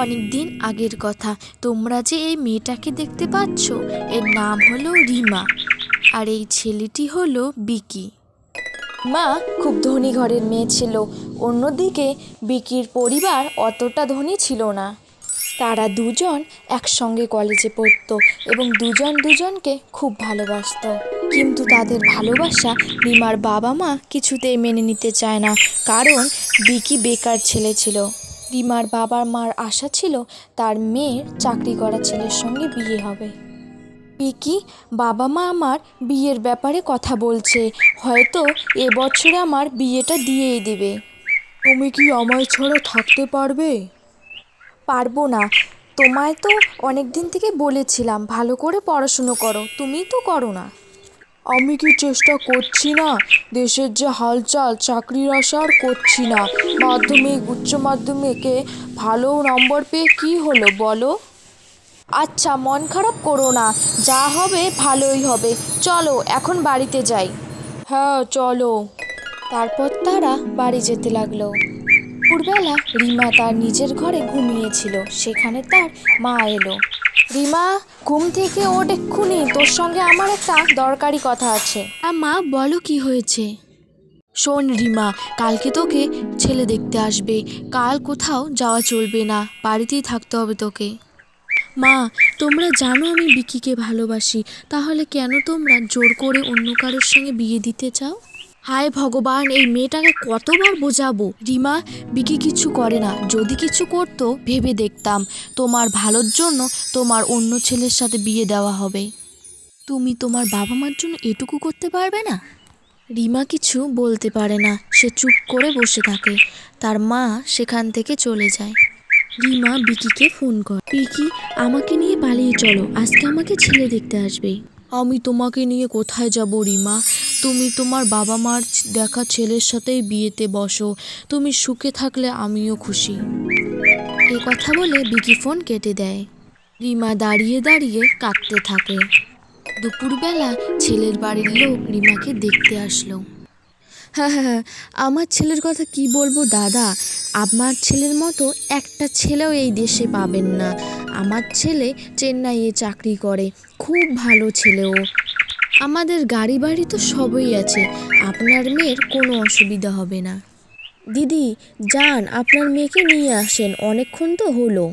অনেক দিন আগের কথা। তোমরা যে এই মেয়েটাকে দেখতে পাচ্ছ, এর নাম হলো রিমা, আর এই ছেলেটি হলো বিকি। মা খুব ধনী ঘরের মেয়ে ছিল। অন্যদিকে বিকির পরিবার অতটা ধনী ছিল না। তারা দুজন একসঙ্গে কলেজে পড়তো এবং দুজন দুজনকে খুব ভালোবাসতো। কিন্তু তাদের ভালোবাসা রিমার বাবা মা কিছুতেই মেনে নিতে চায় না, কারণ বিকি বেকার ছেলে ছিল। রিমার বাবা মার আশা ছিল তার মেয়ের চাকরি করা ছেলের সঙ্গে বিয়ে হবে। বিকি, বাবা মা আমার বিয়ের ব্যাপারে কথা বলছে, হয়তো এবছরে আমার বিয়েটা দিয়েই দেবে। তুমি কি আমায় ছাড়া থাকতে পারবে? পারবো না। তোমায় তো অনেক দিন থেকে বলেছিলাম ভালো করে পড়াশুনো করো, তুমি তো করো না। আমি কি চেষ্টা করছি না? দেশের যে হালচাল, চাকরির আশা আর করছি না। মাধ্যমিক, উচ্চ মাধ্যমিকে ভালো নম্বর পেয়ে কি হলো বলো? আচ্ছা, মন খারাপ করো না, যা হবে ভালোই হবে। চলো এখন বাড়িতে যাই। হ্যাঁ চলো। তারপর তারা বাড়ি যেতে লাগলো। দুপুরবেলা রিমা তার নিজের ঘরে ঘুমিয়েছিল, সেখানে তার মা এলো। রিমা, ঘুম থেকে ওঠ এক্ষুনি, তোর সঙ্গে আমার একটা দরকারি কথা আছে। মা বলো, কি হয়েছে? শোন রিমা, কালকে তোকে ছেলে দেখতে আসবে। কাল কোথাও যাওয়া চলবে না, বাড়িতেই থাকতে হবে তোকে। মা, তোমরা জানো আমি বিকিকে ভালোবাসি, তাহলে কেন তোমরা জোর করে অন্য কারোর সঙ্গে বিয়ে দিতে চাও? হায় ভগবান, এই মেয়েটাকে কতবার বোঝাবো। রিমা, বিকি কিছু করে না, যদি কিছু করতো ভেবে দেখতাম। তোমার ভালোর জন্য তোমার অন্য ছেলের সাথে বিয়ে দেওয়া হবে। তুমি তোমার বাবা মার জন্য এটুকু করতে পারবে না? রিমা কিছু বলতে পারে না, সে চুপ করে বসে থাকে। তার মা সেখান থেকে চলে যায়। রিমা বিকিকে ফোন করে, বিকি, আমাকে নিয়ে পালিয়ে চলো, আজকে আমাকে ছেলে দেখতে আসবে। আমি তোমাকে নিয়ে কোথায় যাব রিমা? তুমি তোমার বাবা মার দেখা ছেলের সাথেই বিয়েতে বসো। তুমি সুখে থাকলে আমিও খুশি। এই কথা বলে বিকি ফোন কেটে দেয়। রিমা দাঁড়িয়ে দাঁড়িয়ে কাঁদতে থাকে। দুপুরবেলা ছেলের বাড়ির লোক রিমাকে দেখতে আসলো। হ্যাঁ, আমার ছেলের কথা কি বলবো দাদা, আমার ছেলের মতো একটা ছেলেও এই দেশে পাবেন না। আমার ছেলে চেন্নাইয়ে চাকরি করে, খুব ভালো ছেলেও। আমাদের গাড়ি বাড়ি তো সবই আছে, আপনার মেয়ের কোনো অসুবিধা হবে না। দিদি যান, আপনার মেয়েকে নিয়ে আসেন, অনেকক্ষণ তো হলো।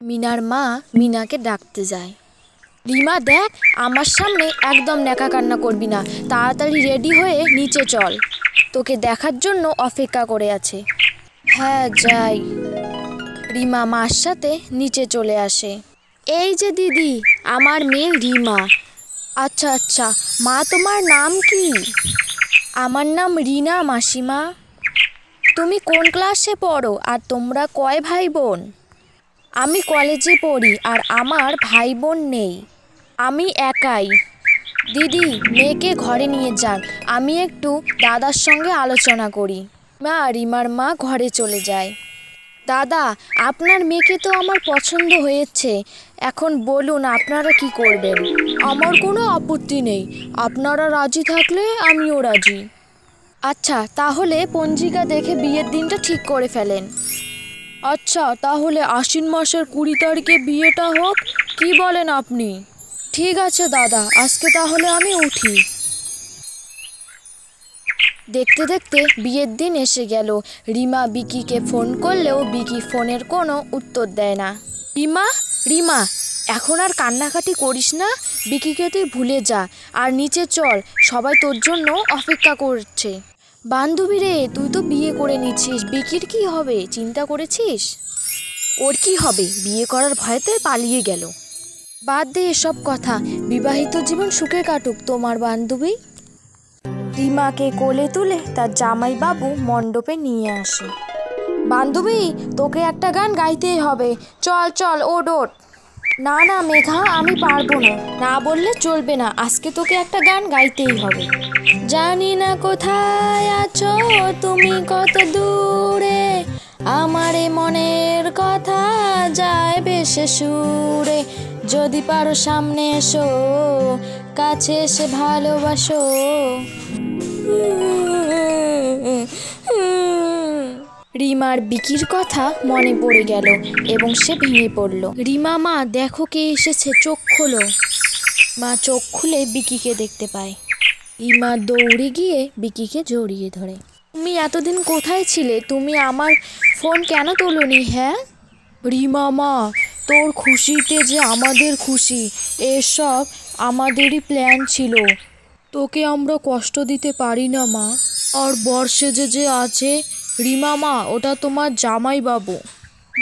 মিনার মা মিনাকে ডাকতে যায়। রিমা দেখ, আমার সামনে একদম ন্যাকা কান্না করবি না, তাড়াতাড়ি রেডি হয়ে নিচে চল, তোকে দেখার জন্য অপেক্ষা করে আছে। হ্যাঁ যাই। রিমা মার সাথে নিচে চলে আসে। এই যে দিদি, আমার মেয়ে রিমা। আচ্ছা আচ্ছা, মা তোমার নাম কি? আমার নাম রিনা মাসিমা। তুমি কোন ক্লাসে পড়ো আর তোমরা কয় ভাই বোন? আমি কলেজে পড়ি আর আমার ভাই বোন নেই, আমি একাই। দিদি, মেয়েকে ঘরে নিয়ে যান, আমি একটু দাদার সঙ্গে আলোচনা করি। রিমার মা ঘরে চলে যায়। দাদা, আপনার মেয়েকে তো আমার পছন্দ হয়েছে, এখন বলুন আপনারা কি করবেন? আমার কোনো আপত্তি নেই, আপনারা রাজি থাকলে আমিও রাজি। আচ্ছা, তাহলে পঞ্জিকা দেখে বিয়ের দিনটা ঠিক করে ফেলেন। আচ্ছা, তাহলে আশ্বিন মাসের 20 তারিখে বিয়েটা হোক, কি বলেন আপনি? ঠিক আছে দাদা, আজকে তাহলে আমি উঠি। দেখতে দেখতে বিয়ের দিন এসে গেল। রিমা বিকিকে ফোন করলেও বিকি ফোনের কোনো উত্তর দেয় না। রিমা, রিমা, এখন আর কান্নাকাটি করিস না, বিকিকে তুই ভুলে যা আর নিচে চল, সবাই তোর জন্য অপেক্ষা করছে। বান্ধবী রে, তুই তো বিয়ে করে নিচ্ছিস, বিকির কি হবে চিন্তা করেছিস? ওর কি হবে, বিয়ে করার ভয়েতে পালিয়ে গেল। বাদ দে এসব কথা, বিবাহিত জীবন সুখে কাটুক তোমার বান্ধবী। রিমাকে কোলে তুলে তার জামাইবাবু মণ্ডপে নিয়ে আসে। বান্ধবী, তোকে একটা গান গাইতেই হবে, চল চল, ওঠ ওঠ। না না মেঘা, আমি পারবো না, না বললে চলবে না, আজকে তোকে একটা গান গাইতেই হবে। জানি না কোথায় আছো তুমি, কত দূরে, আমার মনের কথা যায় ভেসে সুরে, যদি পারো সামনে এসো, কাছে এসে ভালোবাসো। রিমার বিকির কথা মনে পড়ে গেল এবং সে ভেঙে পড়ল। রিমা মা দেখো কে এসেছে, চোখ খোলো। মা চোখ খুলে বিকিকে দেখতে পায়। রিমা দৌড়ে গিয়ে বিকিকে জড়িয়ে ধরে। তুমি এতদিন কোথায় ছিলে? তুমি আমার ফোন কেন তোলোনি? হ্যাঁ রিমা মা, তোর খুশিতে যে আমাদের খুশি, এসব আমাদেরই প্ল্যান ছিল। তোকে আমরা কষ্ট দিতে পারি না মা। আর বর্ষে যে আছে রিমা মা, ওটা তোমার জামাই বাবু।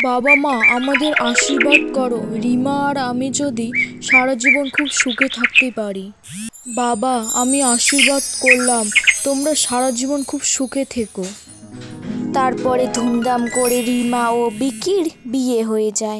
বাবা মা আমাদের আশীর্বাদ করো, রিমা আর আমি যদি সারা জীবন খুব সুখে থাকতে পারি। বাবা আমি আশীর্বাদ করলাম, তোমরা সারা জীবন খুব সুখে থেকো। তারপরে ধুমধাম করে রিমা ও বিকির বিয়ে হয়ে যায়।